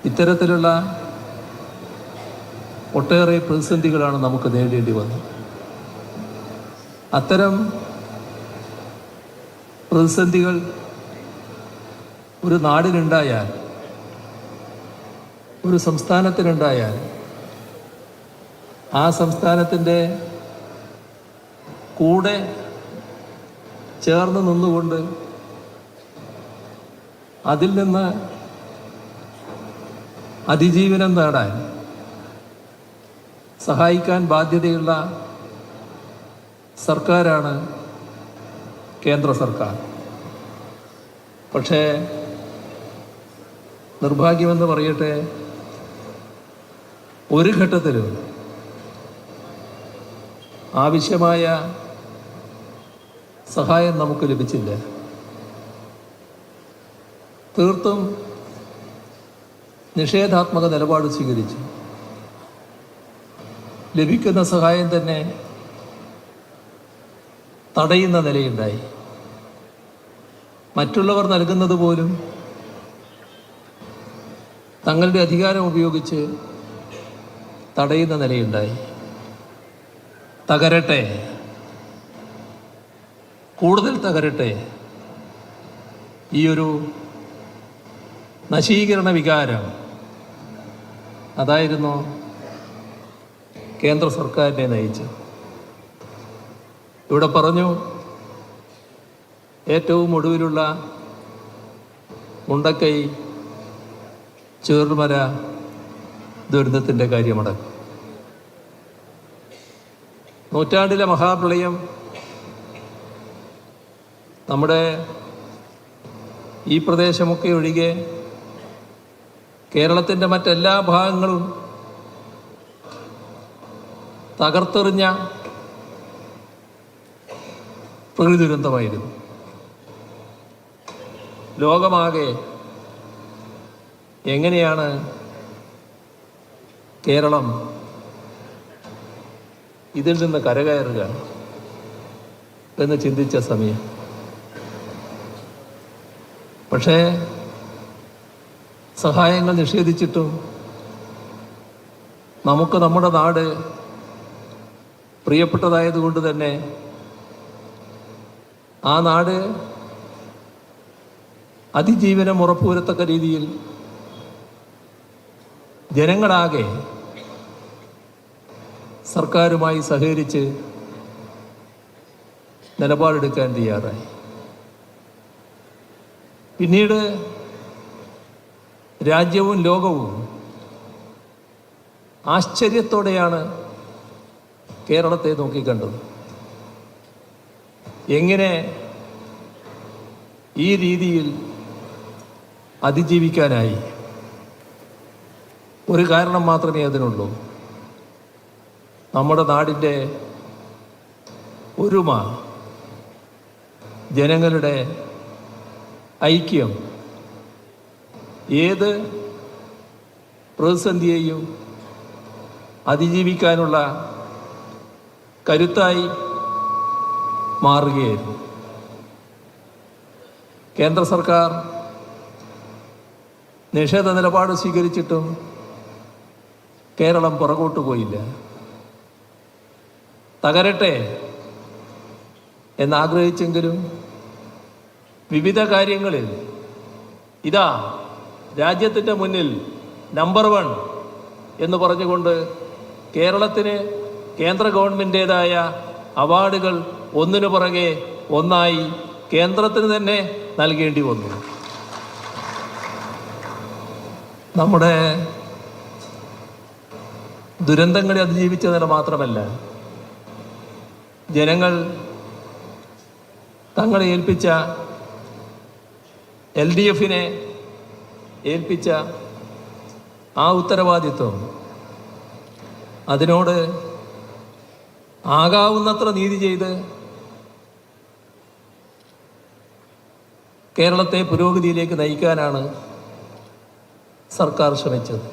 ഇത്തരത്തിലുള്ള ഒട്ടേറെ പ്രതിസന്ധികളാണ് നമുക്ക് നേരിടേണ്ടി വന്നത്. അത്തരം പ്രതിസന്ധികൾ ഒരു നാടിനുണ്ടായാൽ, ഒരു സംസ്ഥാനത്തിനുണ്ടായാൽ, ആ സംസ്ഥാനത്തിൻ്റെ കൂടെ ചേർന്ന് നിന്നുകൊണ്ട് അതിൽ നിന്ന് അതിജീവനം നേടാൻ സഹായിക്കാൻ ബാധ്യതയുള്ള സർക്കാരാണ് കേന്ദ്ര സർക്കാർ. പക്ഷേ നിർഭാഗ്യമെന്ന് പറയട്ടെ, ഒരു ഘട്ടത്തിലും ആവശ്യമായ സഹായം നമുക്ക് ലഭിച്ചില്ല. തീർത്തും നിഷേധാത്മക നിലപാട് സ്വീകരിച്ചു. ലഭിക്കുന്ന സഹായം തന്നെ തടയുന്ന നിലയുണ്ടായി. മറ്റുള്ളവർ നൽകുന്നത് പോലും തങ്ങളുടെ അധികാരം ഉപയോഗിച്ച് തടയുന്ന നിലയുണ്ടായി. തകരട്ടെ, കൂടുതൽ തകരട്ടെ, ഈയൊരു നശീകരണ വികാരം അതായിരുന്നു കേന്ദ്ര സർക്കാരിനെ നയിച്ചു. ഇവിടെ പറഞ്ഞു, ഏറ്റവും ഒടുവിലുള്ള മുണ്ടക്കൈ ചൂരൽമല ദുരന്തത്തിൻ്റെ കാര്യമടക്കം. നൂറ്റാണ്ടിലെ മഹാപ്രളയം നമ്മുടെ ഈ പ്രദേശമൊക്കെ ഒഴികെ കേരളത്തിൻ്റെ മറ്റെല്ലാ ഭാഗങ്ങളും തകർത്തെറിഞ്ഞ പ്രകൃതി ദുരന്തമായിരുന്നു. ലോകമാകെ എങ്ങനെയാണ് കേരളം ഇതിൽ നിന്ന് കരകയറുക എന്ന് ചിന്തിച്ച സമയം. പക്ഷേ സഹായങ്ങൾ നിഷേധിച്ചിട്ടും നമുക്ക് നമ്മുടെ നാട് പ്രിയപ്പെട്ടതായതുകൊണ്ട് തന്നെ ആ നാട് അതിജീവനം ഉറപ്പുവരുത്തക്ക രീതിയിൽ ജനങ്ങളാകെ സർക്കാരുമായി സഹകരിച്ച് നിലപാടെടുക്കാൻ തയ്യാറായി. പിന്നീട് രാജ്യവും ലോകവും ആശ്ചര്യത്തോടെയാണ് കേരളത്തെ നോക്കിക്കണ്ടത്. എങ്ങനെ ഈ രീതിയിൽ അതിജീവിക്കാനായി? ഒരു കാരണം മാത്രമേ അതിനുള്ളൂ. നമ്മുടെ നാടിൻ്റെ ഒരുമ, ജനങ്ങളുടെ ഐക്യം ഏത് പ്രതിസന്ധിയെയും അതിജീവിക്കാനുള്ള കരുത്തായി മാറുകയായിരുന്നു. കേന്ദ്ര സർക്കാർ നിഷേധ നിലപാട് സ്വീകരിച്ചിട്ടും കേരളം പുറകോട്ട് പോയില്ല. തകരട്ടെ എന്നാഗ്രഹിച്ചെങ്കിലും വിവിധ കാര്യങ്ങളിൽ ഇതാ രാജ്യത്തിൻ്റെ മുന്നിൽ നമ്പർ 1 എന്ന് പറഞ്ഞുകൊണ്ട് കേരളത്തിന് കേന്ദ്ര ഗവൺമെൻറ്റേതായ അവാർഡുകൾ ഒന്നിനു പുറകെ ഒന്നായി കേന്ദ്രത്തിന് തന്നെ നൽകേണ്ടി വന്നു. നമ്മുടെ ദുരന്തങ്ങളെ അതിജീവിച്ചതിന് മാത്രമല്ല, ജനങ്ങൾ തങ്ങളെ ഏൽപ്പിച്ച LDFനെ ഏൽപ്പിച്ച ആ ഉത്തരവാദിത്വം, അതിനോട് ആകാവുന്നത്ര നീതി ചെയ്ത് കേരളത്തെ പുരോഗതിയിലേക്ക് നയിക്കാനാണ് സർക്കാർ ശ്രമിച്ചത്.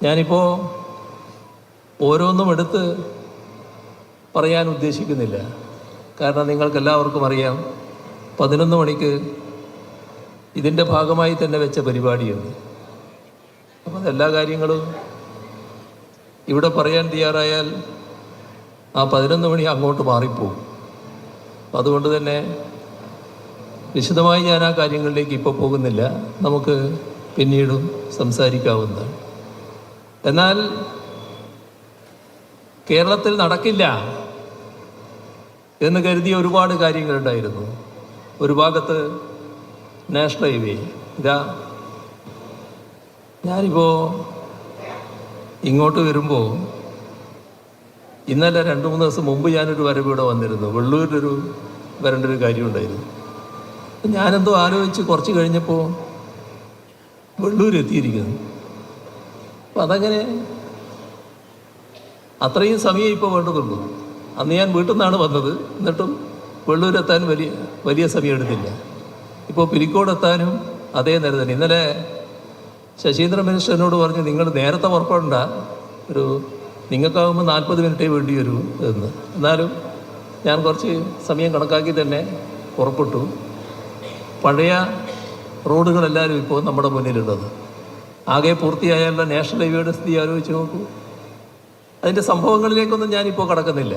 ഞാനിപ്പോൾ ഓരോന്നും എടുത്ത് പറയാൻ ഉദ്ദേശിക്കുന്നില്ല. കാരണം നിങ്ങൾക്കെല്ലാവർക്കും അറിയാം, 11 മണിക്ക് ഇതിൻ്റെ ഭാഗമായി തന്നെ വെച്ച പരിപാടിയുണ്ട്. അപ്പം എല്ലാ കാര്യങ്ങളും ഇവിടെ പറയാൻ തയ്യാറായാൽ ആ 11 മണി അങ്ങോട്ട് മാറിപ്പോവും. അപ്പം അതുകൊണ്ട് തന്നെ വിശദമായി ഞാൻ ആ കാര്യങ്ങളിലേക്ക് ഇപ്പോൾ പോകുന്നില്ല. നമുക്ക് പിന്നീടും സംസാരിക്കാവുന്നതാണ്. എന്നാൽ കേരളത്തിൽ നടക്കില്ല എന്ന് കരുതിയ ഒരുപാട് കാര്യങ്ങളുണ്ടായിരുന്നു. ഒരു ഭാഗത്ത് നാഷണൽ ഹൈവേ, ഇതാ ഞാനിപ്പോൾ ഇങ്ങോട്ട് വരുമ്പോൾ ഇന്നലെ 2-3 ദിവസം മുമ്പ് ഞാനൊരു വരവ് ഇവിടെ വന്നിരുന്നു. വെള്ളൂരിലൊരു വരേണ്ട ഒരു കാര്യമുണ്ടായിരുന്നു. ഞാനെന്തോ ആലോചിച്ച് കുറച്ച് കഴിഞ്ഞപ്പോൾ വെള്ളൂർ എത്തിയിരിക്കുന്നു. അപ്പം അതങ്ങനെ അത്രയും സമയം ഇപ്പോൾ വേണ്ടതുള്ളൂ. അന്ന് ഞാൻ വീട്ടിൽ നിന്നാണ് വന്നത്, എന്നിട്ടും വെള്ളൂരെത്താൻ വലിയ സമയം എടുത്തില്ല. ഇപ്പോൾ പിലിക്കോടെത്താനും അതേ നേരം തന്നെ. ഇന്നലെ ശശീന്ദ്രൻ മിനിസ്റ്റർ എന്നോട് പറഞ്ഞു, നിങ്ങൾ നേരത്തെ പുറപ്പെടണ്ട, നിങ്ങൾക്കാകുമ്പോൾ 40 മിനിറ്റേ വേണ്ടി വരൂ എന്ന്. എന്നാലും ഞാൻ കുറച്ച് സമയം കണക്കാക്കി തന്നെ പുറപ്പെട്ടു. പഴയ റോഡുകളെല്ലാവരും ഇപ്പോൾ നമ്മുടെ മുന്നിലുള്ളത്. ആകെ പൂർത്തിയായുള്ള നാഷണൽ ഹൈവേയുടെ സ്ഥിതി ആലോചിച്ച് നോക്കൂ. അതിൻ്റെ സംഭവങ്ങളിലേക്കൊന്നും ഞാനിപ്പോൾ കടക്കുന്നില്ല.